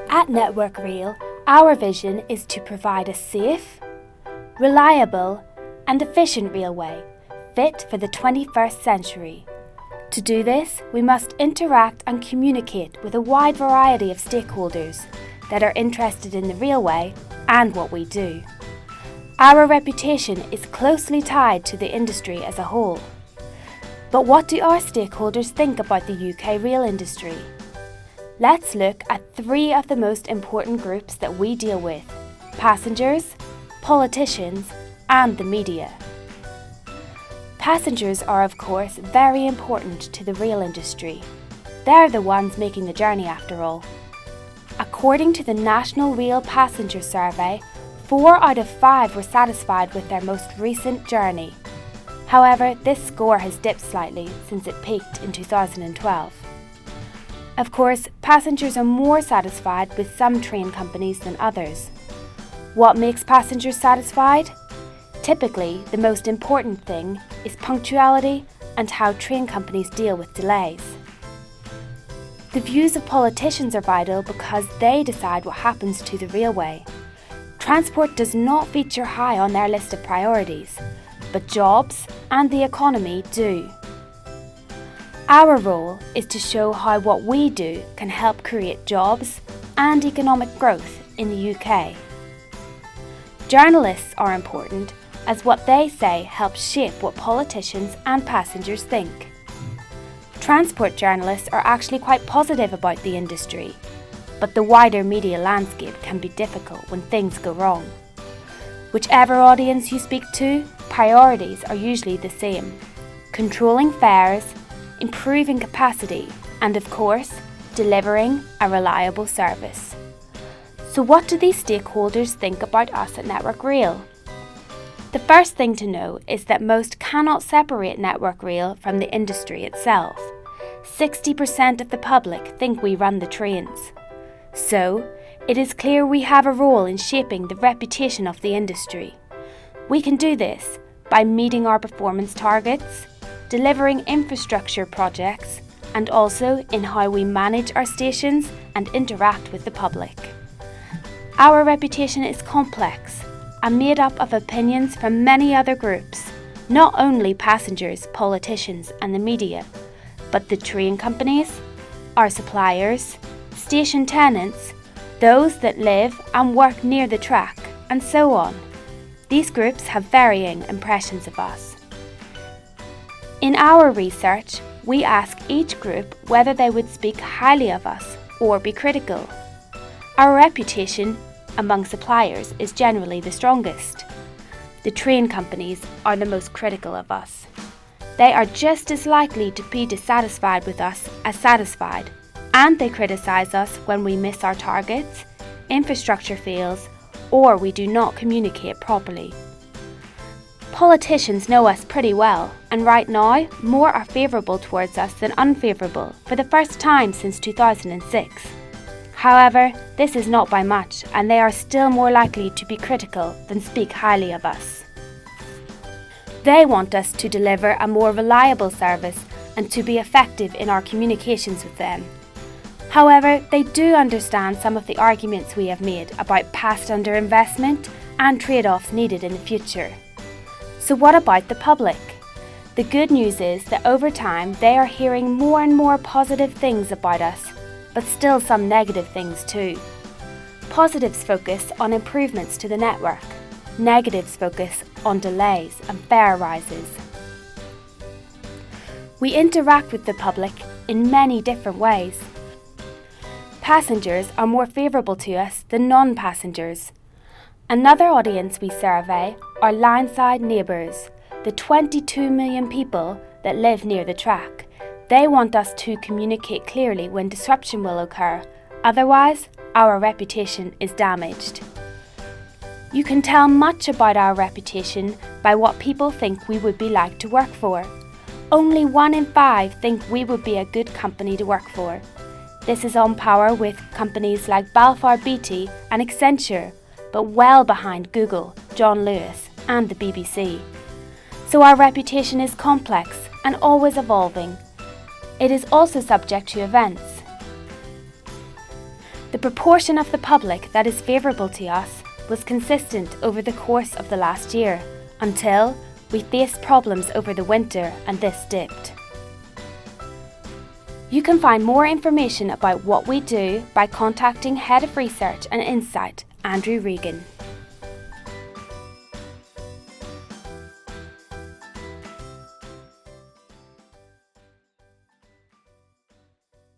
At NetworkRail, our vision is to provide a safe, reliable and efficient railway fit for the 21st century. To do this, we must interact and communicate with a wide variety of stakeholders that are interested in the railway and what we do. Our reputation is closely tied to the industry as a whole. But what do our stakeholders think about the UK rail industry? Let's look at three of the most important groups that we deal with: passengers, politicians, and the media. Passengers are, of course, very important to the rail industry. They're the ones making the journey after all. According to the National Rail Passenger Survey, 4 out of 5 were satisfied with their most recent journey. However, this score has dipped slightly since it peaked in 2012. Of course, passengers are more satisfied with some train companies than others. What makes passengers satisfied? Typically, the most important thing is punctuality and how train companies deal with delays. The views of politicians are vital because they decide what happens to the railway. Transport does not feature high on their list of priorities, but jobs and the economy do. Our role is to show how what we do can help create jobs and economic growth in the UK. Journalists are important as what they say helps shape what politicians and passengers think. Transport journalists are actually quite positive about the industry, but the wider media landscape can be difficult when things go wrong. Whichever audience you speak to, priorities are usually the same: controlling fares, improving capacity, and of course, delivering a reliable service. So what do these stakeholders think about us at NetworkRail? The first thing to know is that most cannot separate NetworkRail from the industry itself. 60% of the public think we run the trains. So, it is clear we have a role in shaping the reputation of the industry. We can do this by meeting our performance targets, delivering infrastructure projects, and also in how we manage our stations and interact with the public. Our reputation is complex and made up of opinions from many other groups, not only passengers, politicians and the media, but the train companies, our suppliers, station tenants, those that live and work near the track, and so on. These groups have varying impressions of us. In our research, we ask each group whether they would speak highly of us or be critical. Our reputation among suppliers is generally the strongest. The train companies are the most critical of us. They are just as likely to be dissatisfied with us as satisfied, and they criticise us when we miss our targets, infrastructure fails, or we do not communicate properly. Politicians know us pretty well, and right now, more are favourable towards us than unfavourable for the first time since 2006. However, this is not by much, and they are still more likely to be critical than speak highly of us. They want us to deliver a more reliable service and to be effective in our communications with them. However, they do understand some of the arguments we have made about past underinvestment and trade-offs needed in the future. So what about the public? The good news is that over time they are hearing more and more positive things about us, but still some negative things too. Positives focus on improvements to the network. Negatives focus on delays and fare rises. We interact with the public in many different ways. Passengers are more favourable to us than non-passengers. Another audience we survey are line-side neighbours, the 22 million people that live near the track. They want us to communicate clearly when disruption will occur, otherwise our reputation is damaged. You can tell much about our reputation by what people think we would be like to work for. Only 1 in 5 think we would be a good company to work for. This is on par with companies like Balfour Beatty and Accenture, but well behind Google, John Lewis and the BBC. So our reputation is complex and always evolving. It is also subject to events. The proportion of the public that is favourable to us was consistent over the course of the last year, until we faced problems over the winter and this dipped. You can find more information about what we do by contacting Head of Research and Insight, Andrew Regan.